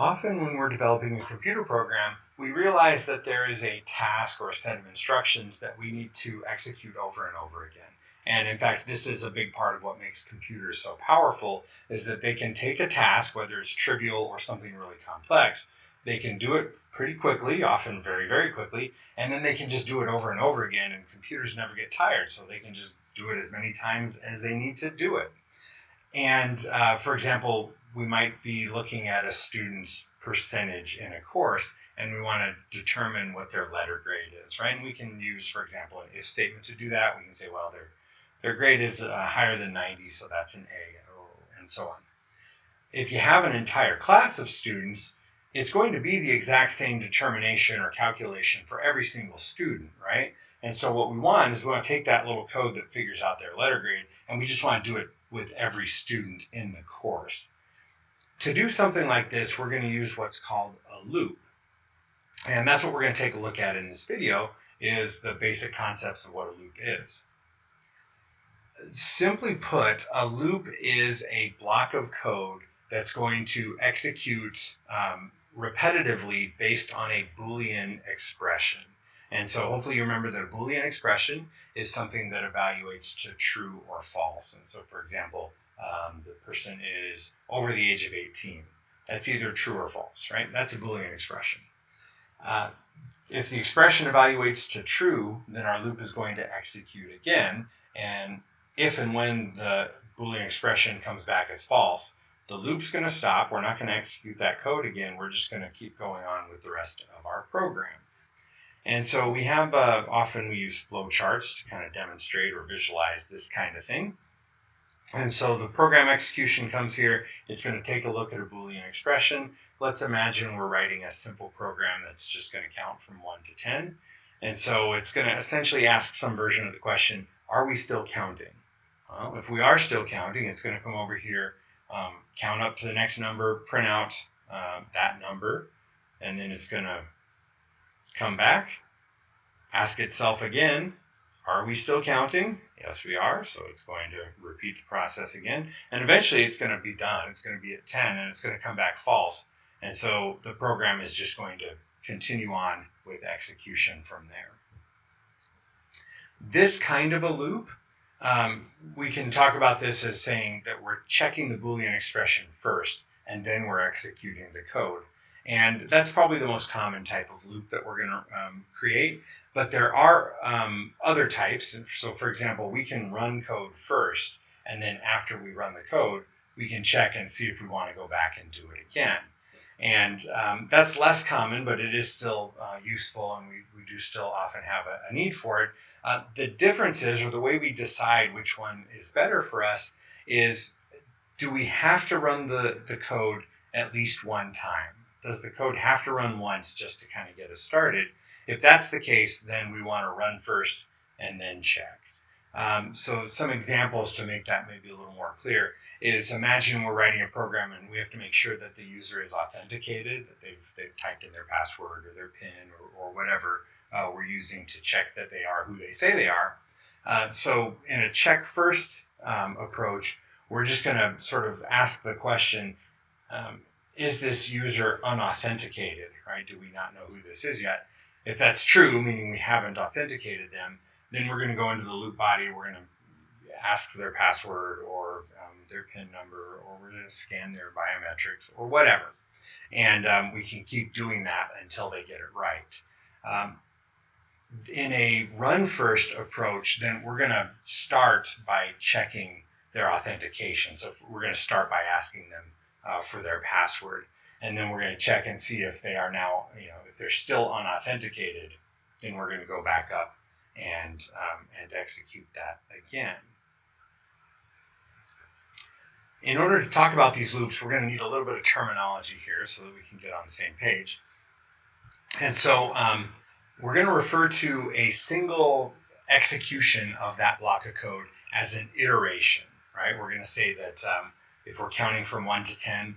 Often when we're developing a computer program, we realize that there is a task or a set of instructions that we need to execute over and over again. And in fact, this is a big part of what makes computers so powerful is that they can take a task, whether it's trivial or something really complex, they can do it pretty quickly, often very, very quickly, and then they can just do it over and over again, and computers never get tired, so they can just do it as many times as they need to do it. And for example, we might be looking at a student's percentage in a course, and we want to determine what their letter grade is, right? And we can use, for example, an if statement to do that. We can say, well, their grade is higher than 90, so that's an A, and so on. If you have an entire class of students, it's going to be the exact same determination or calculation for every single student, right? And so what we want is we want to take that little code that figures out their letter grade, and we just want to do it with every student in the course. To do something like this, we're going to use what's called a loop. And that's what we're going to take a look at in this video, is the basic concepts of what a loop is. Simply put, a loop is a block of code that's going to execute repetitively based on a Boolean expression. And so hopefully you remember that a Boolean expression is something that evaluates to true or false. And so, for example, the person is over the age of 18. That's either true or false, right? That's a Boolean expression. If the expression evaluates to true, then our loop is going to execute again. And if and when the Boolean expression comes back as false, the loop's going to stop. We're not going to execute that code again. We're just going to keep going on with the rest of our program. And so we have, often we use flowcharts to kind of demonstrate or visualize this kind of thing. And so the program execution comes here. It's going to take a look at a Boolean expression. Let's imagine we're writing a simple program that's just going to count from 1 to 10. And so it's going to essentially ask some version of the question, are we still counting? Well, if we are still counting, it's going to come over here, count up to the next number, print out that number, and then it's going to come back, ask itself again, are we still counting? Yes, we are. So it's going to repeat the process again. And eventually it's going to be done. It's going to be at 10 and it's going to come back false. And so the program is just going to continue on with execution from there. This kind of a loop, we can talk about this as saying that we're checking the Boolean expression first and then we're executing the code. And that's probably the most common type of loop that we're going to create. But there are other types. So for example, we can run code first, and then after we run the code, we can check and see if we want to go back and do it again. And that's less common, but it is still useful, and we do still often have a need for it. The difference is, or the way we decide which one is better for us, is do we have to run the code at least one time? Does the code have to run once just to kind of get us started? If that's the case, then we want to run first and then check. So some examples to make that maybe a little more clear is, imagine we're writing a program and we have to make sure that the user is authenticated, that they've typed in their password or their PIN or whatever we're using to check that they are who they say they are. So in a check first approach, we're just going to sort of ask the question, is this user unauthenticated, right? Do we not know who this is yet? If that's true, meaning we haven't authenticated them, then we're going to go into the loop body. We're going to ask for their password or their PIN number, or we're going to scan their biometrics or whatever. And we can keep doing that until they get it right. In a run first approach, then we're going to start by checking their authentication. So we're going to start by asking them for their password, and then we're going to check and see if they are now, if they're still unauthenticated, then we're going to go back up and execute that again. In order to talk about these loops, we're going to need a little bit of terminology here so that we can get on the same page. And so we're going to refer to a single execution of that block of code as an iteration, right? We're going to say that if we're counting from 1 to 10,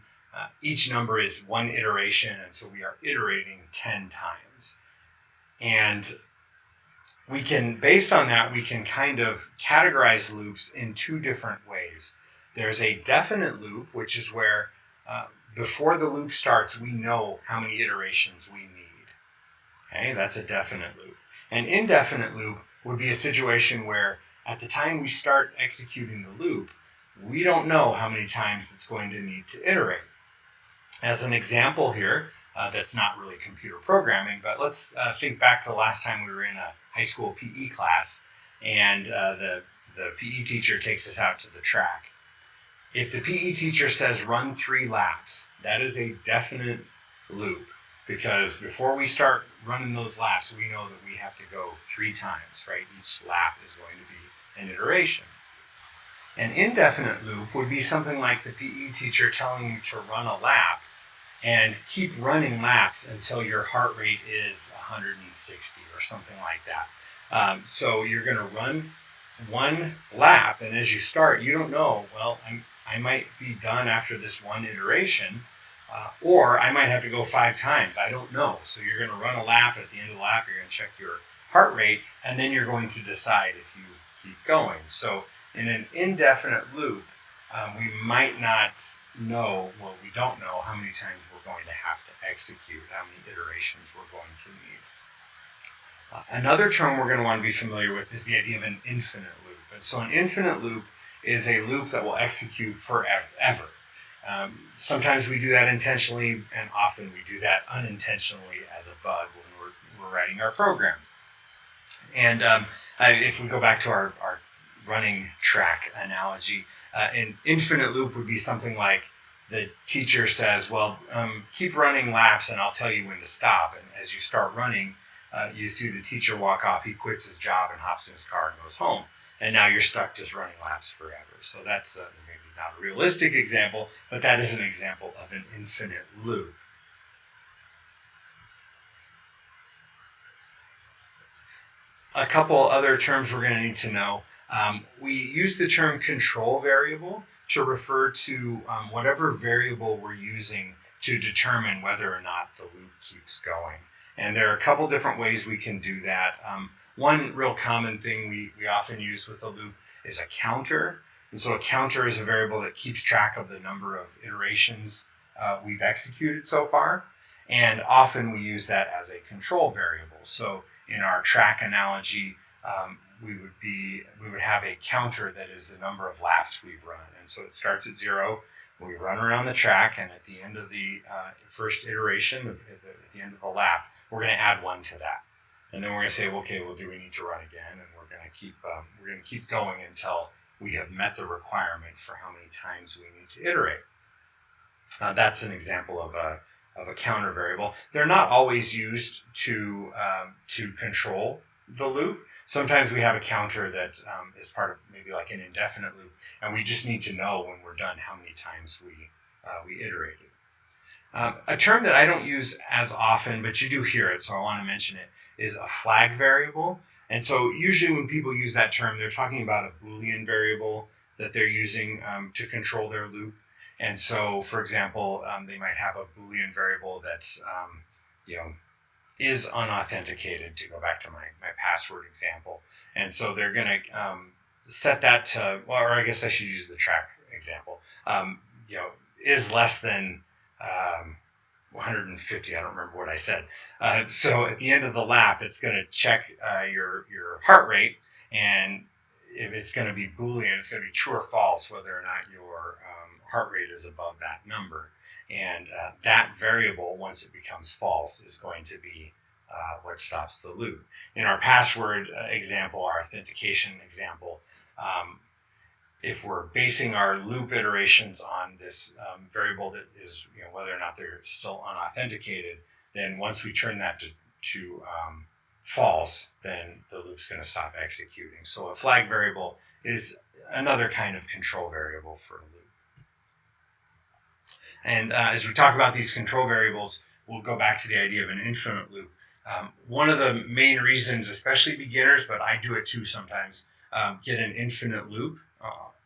each number is one iteration, and so we are iterating 10 times. And we can, based on that, we can kind of categorize loops in two different ways. There's a definite loop, which is where before the loop starts, we know how many iterations we need. Okay, that's a definite loop. An indefinite loop would be a situation where at the time we start executing the loop, we don't know how many times it's going to need to iterate. As an example here, that's not really computer programming, but let's think back to the last time we were in a high school PE class and the PE teacher takes us out to the track. If the PE teacher says run 3 laps, that is a definite loop, because before we start running those laps, we know that we have to go 3 times, right? Each lap is going to be an iteration. An indefinite loop would be something like the PE teacher telling you to run a lap and keep running laps until your heart rate is 160 or something like that. So you're going to run 1 lap, and as you start, you don't know, well, I might be done after this 1 iteration, or I might have to go 5 times. I don't know. So you're going to run a lap, and at the end of the lap, you're going to check your heart rate, and then you're going to decide if you keep going. So in an indefinite loop, we might not know, well, we don't know how many times we're going to have to execute, how many iterations we're going to need. Another term we're going to want to be familiar with is the idea of an infinite loop. And so an infinite loop is a loop that will execute forever. Sometimes we do that intentionally, and often we do that unintentionally as a bug when we're writing our program. And if we go back to our running track analogy, an infinite loop would be something like the teacher says, well, keep running laps and I'll tell you when to stop. And as you start running, you see the teacher walk off, he quits his job and hops in his car and goes home. And now you're stuck just running laps forever. So that's maybe not a realistic example, but that is an example of an infinite loop. A couple other terms we're going to need to know. We use the term control variable to refer to whatever variable we're using to determine whether or not the loop keeps going. And there are a couple different ways we can do that. One real common thing we often use with a loop is a counter. And so a counter is a variable that keeps track of the number of iterations we've executed so far. And often we use that as a control variable. So in our track analogy, we would have a counter that is the number of laps we've run. And so it starts at 0. We run around the track, and at the end of the first iteration, at the end of the lap, we're going to add 1 to that. And then we're going to say, okay, well, do we need to run again? And we're going to keep going until we have met the requirement for how many times we need to iterate. That's an example of a counter variable. They're not always used to control the loop. Sometimes we have a counter that is part of maybe like an indefinite loop, and we just need to know when we're done how many times we iterated. A term that I don't use as often, but you do hear it, so I want to mention it, is a flag variable. And so usually when people use that term, they're talking about a Boolean variable that they're using to control their loop. And so, for example, they might have a Boolean variable that's, is unauthenticated, to go back to my password example. And so they're going to set that to, or I guess I should use the track example, is less than 150. I don't remember what I said. So at the end of the lap, it's going to check your heart rate, and if it's going to be Boolean, it's going to be true or false whether or not your heart rate is above that number. And that variable, once it becomes false, is going to be what stops the loop. In our password example, our authentication example, if we're basing our loop iterations on this variable that is, whether or not they're still unauthenticated, then once we turn that to false, then the loop's going to stop executing. So a flag variable is another kind of control variable for a loop. And as we talk about these control variables, we'll go back to the idea of an infinite loop. One of the main reasons, especially beginners, but I do it too sometimes, get an infinite loop,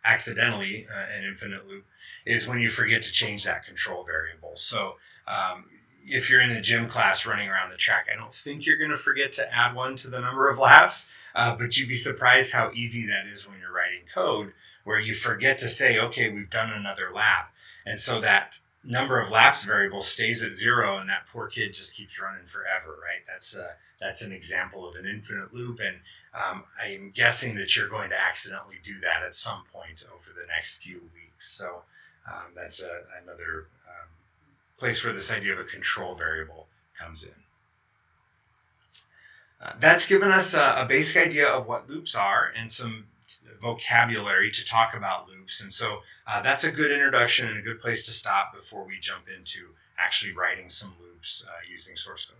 accidentally an infinite loop, is when you forget to change that control variable. So if you're in a gym class running around the track, I don't think you're going to forget to add 1 to the number of laps, but you'd be surprised how easy that is when you're writing code, where you forget to say, okay, we've done another lap. And so that number of laps variable stays at 0, and that poor kid just keeps running forever, right? That's an example of an infinite loop, and I'm guessing that you're going to accidentally do that at some point over the next few weeks. So that's another place where this idea of a control variable comes in. That's given us a basic idea of what loops are and some vocabulary to talk about loops. And so that's a good introduction and a good place to stop before we jump into actually writing some loops using source code.